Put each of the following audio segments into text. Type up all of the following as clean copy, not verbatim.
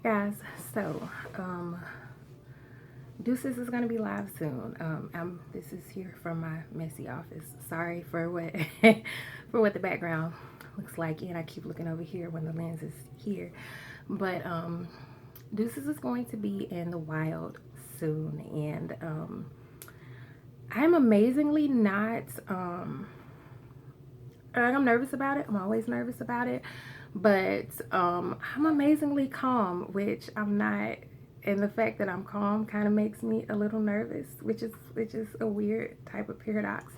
Guys, so Deuces is gonna be live soon. This is here from my messy office. Sorry for what for what the background looks like, and I keep looking over here when the lens is here. But Deuces is going to be in the wild soon, and I'm amazingly not I'm nervous about it. I'm always nervous about it, but I'm amazingly calm, which I'm not. And the fact that I'm calm kind of makes me a little nervous, which is a weird type of paradox.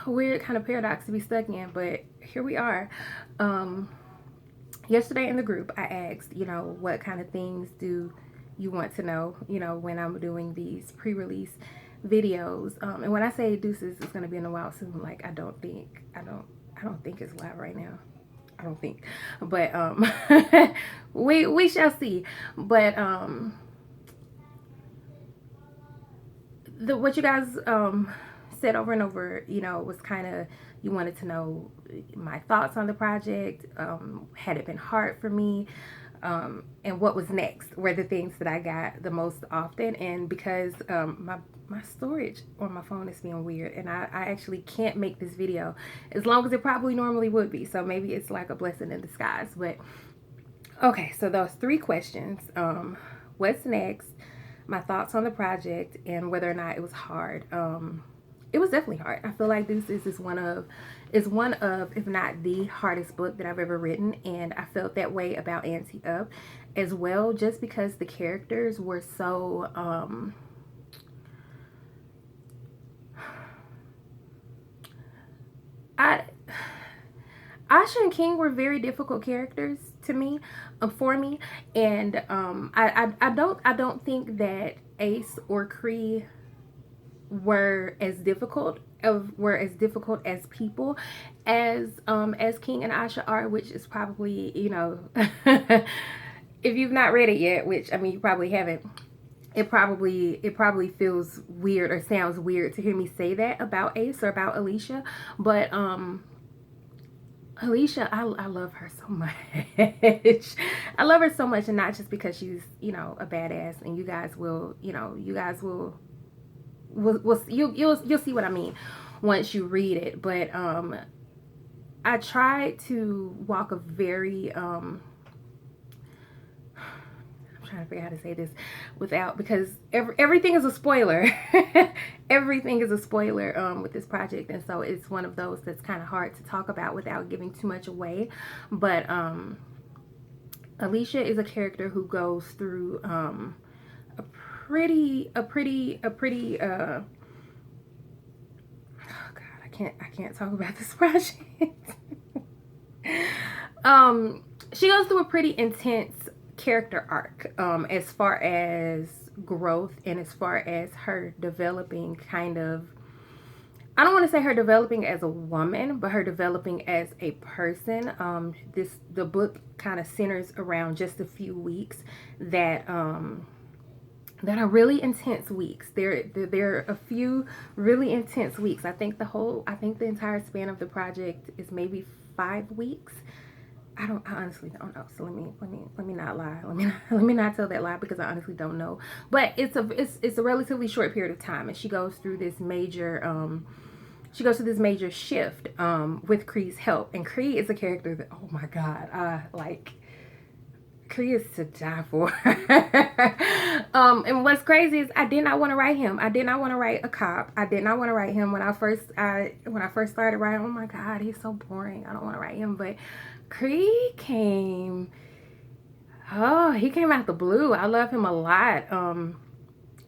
Weird kind of paradox to be stuck in, but here we are. Yesterday in the group, I asked, what kind of things do you want to know, when I'm doing these pre-release videos. And when I say Deuces is going to be in the wild soon, like I don't think it's live right now. I don't think, but we shall see. But what you guys said over and over, was kind of, you wanted to know my thoughts on the project. Had it been hard for me? And what was next were the things that I got the most often. And because my storage on my phone is being weird, and I actually can't make this video as long as it probably normally would be. So maybe it's like a blessing in disguise. But okay, so those 3 questions. What's next? My thoughts on the project, and whether or not it was hard. It was definitely hard. I feel like this is one of, if not the hardest book that I've ever written, and I felt that way about Ante Up as well, just because the characters were so Asha and King were very difficult characters to me, for me, and I don't think that Ace or Cree were as difficult as people as King and Asha are, which is probably, if you've not read it yet, which I mean you probably haven't, it probably feels weird or sounds weird to hear me say that about Ace or about Alicia, but Alicia, I love her so much. I love her so much, and not just because she's, a badass, and you guys will you'll see what I mean once you read it. But I tried to walk a very I'm trying to figure out how to say this without, because everything is a spoiler. Everything is a spoiler with this project, and so it's one of those that's kind of hard to talk about without giving too much away. But Alicia is a character who goes through a pretty oh God, I can't talk about this project. She goes through a pretty intense character arc, as far as growth, and as far as her developing, kind of, I don't want to say her developing as a woman, but her developing as a person. The book kind of centers around just a few weeks that are really intense weeks. There are a few really intense weeks. I think the entire span of the project is maybe 5 weeks. I honestly don't know. So let me not lie. Let me not tell that lie, because I honestly don't know. But it's a relatively short period of time, and she goes through this major shift with Kree's help. And Kree is a character that, oh my God, Kree is to die for. And what's crazy is I did not want to write him. I did not want to write a cop. I did not want to write him when I first started writing. Oh my God, he's so boring. I don't want to write him. But Kree came. Oh, he came out the blue. I love him a lot. And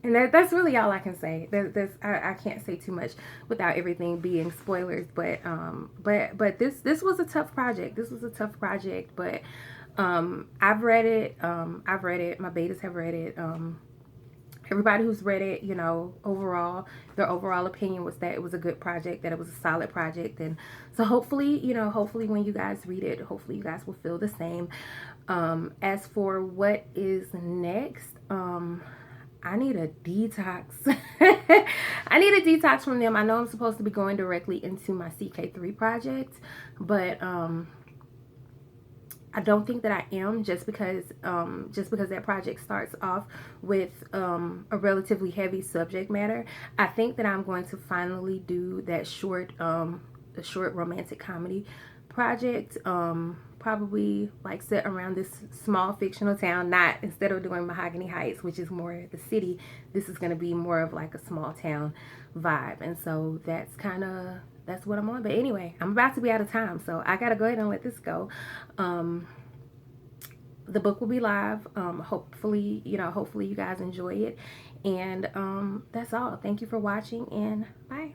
that's really all I can say. I can't say too much without everything being spoilers. But this was a tough project. But I've read it. My betas have read it. Everybody who's read it, overall, their overall opinion was that it was a good project, that it was a solid project. And so hopefully when you guys read it, hopefully you guys will feel the same. As for what is next, I need a detox. I need a detox from them. I know I'm supposed to be going directly into my CK3 project, but I don't think that I am, just because that project starts off with a relatively heavy subject matter. I think that I'm going to finally do that the short romantic comedy project. Probably like set around this small fictional town. Not, instead of doing Mahogany Heights, which is more the city, this is going to be more of like a small town vibe. And so that's what I'm on. But anyway, I'm about to be out of time, so I gotta go ahead and let this go. um the book will be live. Hopefully, hopefully you guys enjoy it. And that's all. Thank you for watching, and bye.